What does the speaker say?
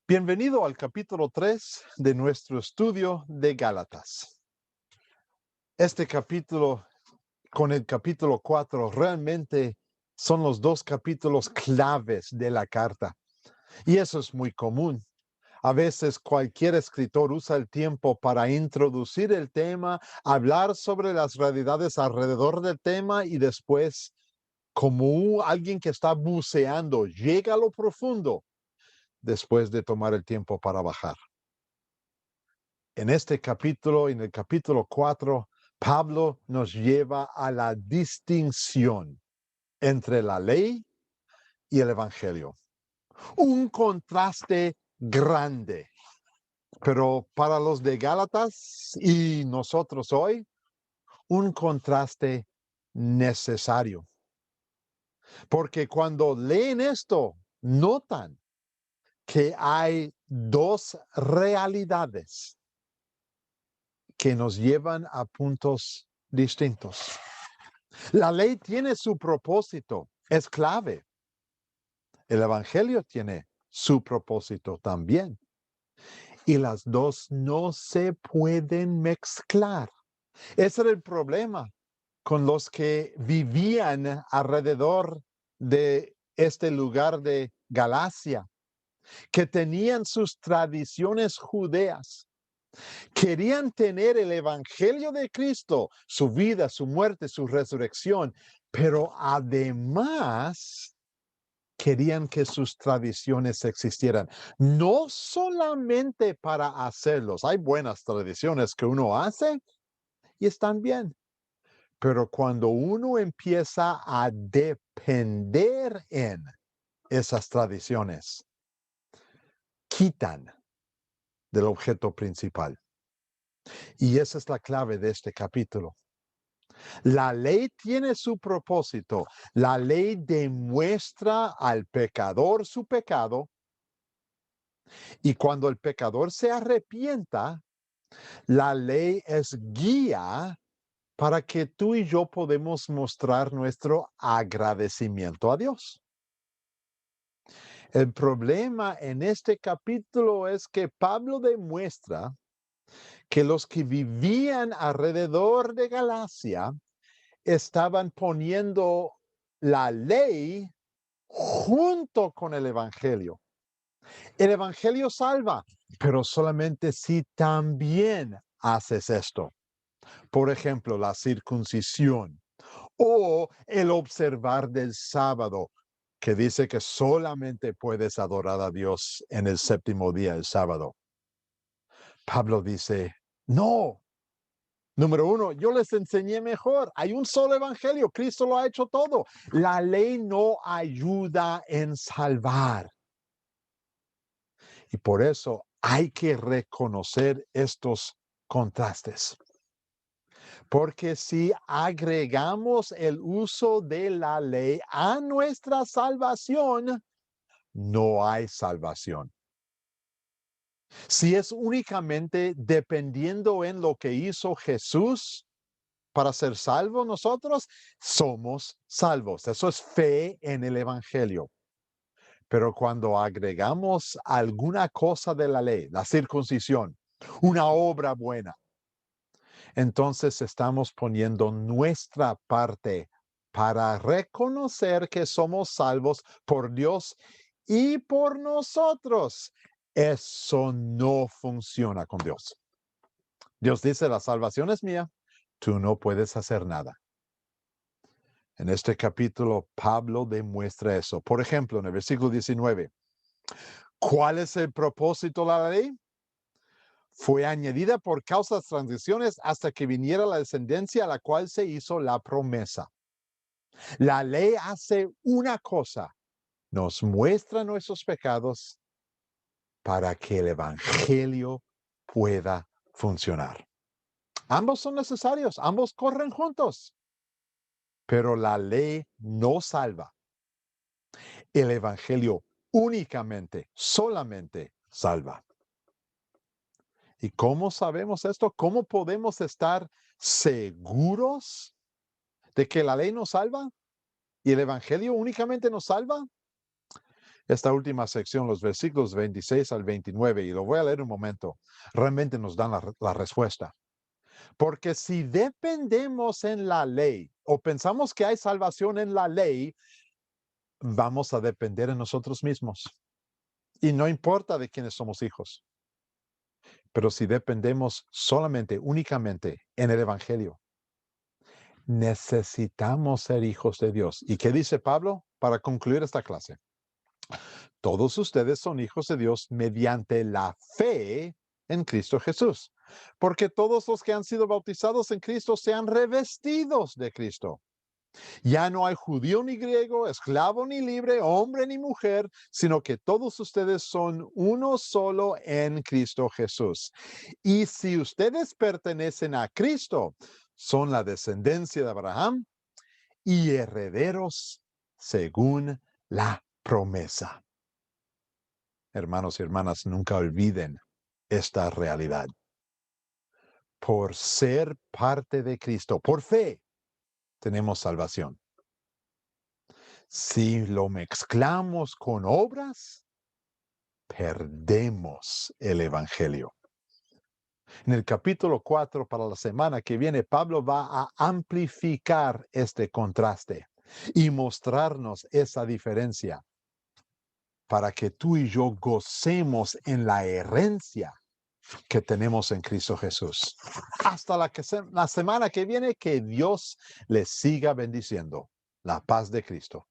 Bienvenido al capítulo 3 de nuestro estudio de Gálatas. Este capítulo con el capítulo 4 realmente son los dos capítulos claves de la carta. Y eso es muy común. A veces cualquier escritor usa el tiempo para introducir el tema, hablar sobre las realidades alrededor del tema y después, como alguien que está buceando, llega a lo profundo después de tomar el tiempo para bajar. En este capítulo, en el capítulo 4, Pablo nos lleva a la distinción entre la ley y el evangelio. Un contraste grande, pero para los de Gálatas y nosotros hoy, un contraste necesario. Porque cuando leen esto, notan que hay dos realidades que nos llevan a puntos distintos. La ley tiene su propósito, es clave. El evangelio tiene su propósito también. Y las dos no se pueden mezclar. Ese era el problema con los que vivían alrededor de este lugar de Galacia, que tenían sus tradiciones judeas. Querían tener el evangelio de Cristo, su vida, su muerte, su resurrección, pero además querían que sus tradiciones existieran, no solamente para hacerlos. Hay buenas tradiciones que uno hace y están bien, pero cuando uno empieza a depender en esas tradiciones, quitan del objeto principal. Y esa es la clave de este capítulo. La ley tiene su propósito. La ley demuestra al pecador su pecado y cuando el pecador se arrepienta, la ley es guía para que tú y yo podemos mostrar nuestro agradecimiento a Dios. El problema en este capítulo es que Pablo demuestra que los que vivían alrededor de Galacia estaban poniendo la ley junto con el evangelio. El evangelio salva, pero solamente si también haces esto. Por ejemplo, la circuncisión o el observar del sábado, que dice que solamente puedes adorar a Dios en el séptimo día, el sábado. Pablo dice, no. Número uno, yo les enseñé mejor. Hay un solo evangelio. Cristo lo ha hecho todo. La ley no ayuda en salvar. Y por eso hay que reconocer estos contrastes. Porque si agregamos el uso de la ley a nuestra salvación, no hay salvación. Si es únicamente dependiendo en lo que hizo Jesús para ser salvos nosotros, somos salvos. Eso es fe en el evangelio. Pero cuando agregamos alguna cosa de la ley, la circuncisión, una obra buena, entonces estamos poniendo nuestra parte para reconocer que somos salvos por Dios y por nosotros. Eso no funciona con Dios. Dios dice, la salvación es mía, tú no puedes hacer nada. En este capítulo, Pablo demuestra eso. Por ejemplo, en el versículo 19, ¿cuál es el propósito de la ley? Fue añadida por causas de transiciones hasta que viniera la descendencia a la cual se hizo la promesa. La ley hace una cosa, nos muestra nuestros pecados para que el evangelio pueda funcionar. Ambos son necesarios, ambos corren juntos, pero la ley no salva. El evangelio únicamente, solamente salva. ¿Y cómo sabemos esto? ¿Cómo podemos estar seguros de que la ley nos salva y el evangelio únicamente nos salva? esta última sección, los versículos 26 al 29, y lo voy a leer un momento, realmente nos dan la respuesta. Porque si dependemos en la ley o pensamos que hay salvación en la ley, vamos a depender en nosotros mismos. Y no importa de quiénes somos hijos. Pero si dependemos solamente, únicamente en el Evangelio, necesitamos ser hijos de Dios. ¿Y qué dice Pablo para concluir esta clase? Todos ustedes son hijos de Dios mediante la fe en Cristo Jesús. Porque todos los que han sido bautizados en Cristo se han revestidos de Cristo. Ya no hay judío ni griego, esclavo ni libre, hombre ni mujer, sino que todos ustedes son uno solo en Cristo Jesús. Y si ustedes pertenecen a Cristo, son la descendencia de Abraham y herederos según la promesa. Hermanos y hermanas, nunca olviden esta realidad. Por ser parte de Cristo, por fe, tenemos salvación. Si lo mezclamos con obras, perdemos el Evangelio. En el capítulo 4, para la semana que viene, Pablo va a amplificar este contraste y mostrarnos esa diferencia para que tú y yo gocemos en la herencia que tenemos en Cristo Jesús. Hasta la semana que viene, que Dios les siga bendiciendo. La paz de Cristo.